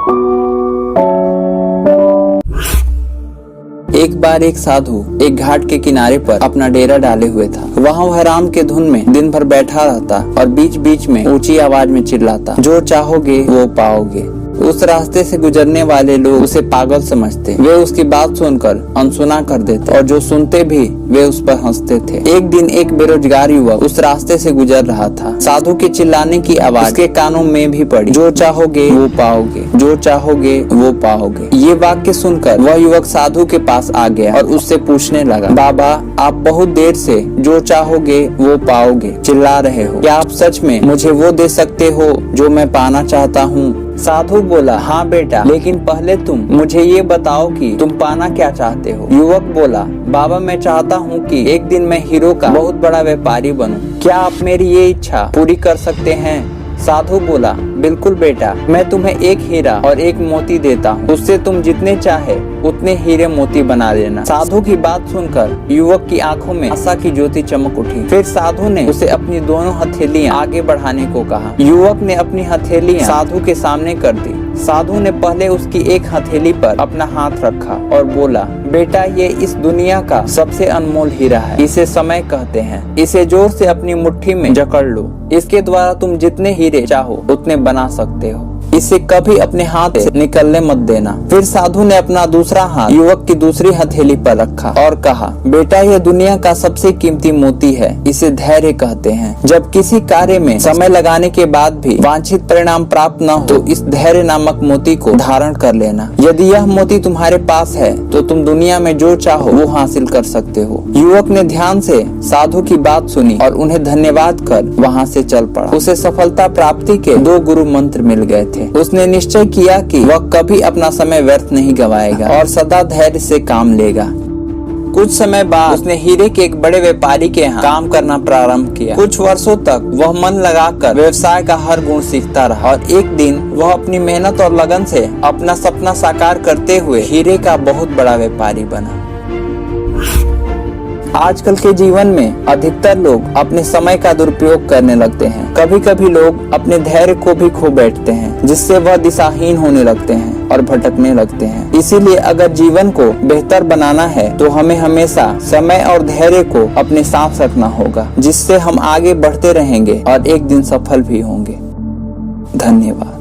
एक बार एक साधु एक घाट के किनारे पर अपना डेरा डाले हुए था। वहाँ वह राम के धुन में दिन भर बैठा रहता और बीच बीच में ऊंची आवाज में चिल्लाता, जो चाहोगे वो पाओगे। उस रास्ते से गुजरने वाले लोग उसे पागल समझते, वे उसकी बात सुनकर अनसुना कर देते और जो सुनते भी वे उस पर हंसते थे। एक दिन एक बेरोजगार युवक उस रास्ते से गुजर रहा था। साधु के चिल्लाने की आवाज उसके कानों में भी पड़ी, जो चाहोगे वो पाओगे, जो चाहोगे वो पाओगे। ये वाक्य सुनकर वह युवक साधु के पास आ गया और उससे पूछने लगा, बाबा आप बहुत देर से जो चाहोगे वो पाओगे चिल्ला रहे हो, क्या आप सच में मुझे वो दे सकते हो जो मैं पाना चाहता हूँ? साधु बोला, हाँ बेटा, लेकिन पहले तुम मुझे ये बताओ कि तुम पाना क्या चाहते हो। युवक बोला, बाबा मैं चाहता हूँ कि एक दिन मैं हीरो का बहुत बड़ा व्यापारी बनूं। क्या आप मेरी ये इच्छा पूरी कर सकते हैं? साधु बोला, बिल्कुल बेटा, मैं तुम्हें एक हीरा और एक मोती देता हूँ, उससे तुम जितने चाहे उतने हीरे मोती बना लेना। साधु की बात सुनकर युवक की आंखों में आशा की ज्योति चमक उठी। फिर साधु ने उसे अपनी दोनों हथेलियां आगे बढ़ाने को कहा। युवक ने अपनी हथेलियां साधु के सामने कर दी। साधु ने पहले उसकी एक हथेली पर अपना हाथ रखा और बोला, बेटा ये इस दुनिया का सबसे अनमोल हीरा है, इसे समय कहते हैं। इसे जोर से अपनी मुट्ठी में जकड़ लो, इसके द्वारा तुम जितने हीरे चाहो उतने बना सकते हो। इसे कभी अपने हाथ से निकलने मत देना। फिर साधु ने अपना दूसरा हाथ युवक की दूसरी हथेली पर रखा और कहा, बेटा यह दुनिया का सबसे कीमती मोती है, इसे धैर्य कहते हैं। जब किसी कार्य में समय लगाने के बाद भी वांछित परिणाम प्राप्त न हो तो इस धैर्य नामक मोती को धारण कर लेना। यदि यह मोती तुम्हारे पास है तो तुम दुनिया में जो चाहो वो हासिल कर सकते हो। युवक ने ध्यान से साधु की बात सुनी और उन्हें धन्यवाद कर वहाँ से चल पड़ा। उसे सफलता प्राप्ति के 2 गुरु मंत्र मिल गए थे। उसने निश्चय किया कि वह कभी अपना समय व्यर्थ नहीं गवाएगा और सदा धैर्य से काम लेगा। कुछ समय बाद उसने हीरे के एक बड़े व्यापारी के यहाँ काम करना प्रारंभ किया। कुछ वर्षों तक वह मन लगाकर व्यवसाय का हर गुण सीखता रहा और एक दिन वह अपनी मेहनत और लगन से अपना सपना साकार करते हुए हीरे का बहुत बड़ा व्यापारी बना। आजकल के जीवन में अधिकतर लोग अपने समय का दुरुपयोग करने लगते हैं। कभी कभी लोग अपने धैर्य को भी खो बैठते हैं, जिससे वह दिशाहीन होने लगते हैं और भटकने लगते हैं। इसीलिए अगर जीवन को बेहतर बनाना है तो हमें हमेशा समय और धैर्य को अपने साथ रखना होगा, जिससे हम आगे बढ़ते रहेंगे और एक दिन सफल भी होंगे। धन्यवाद।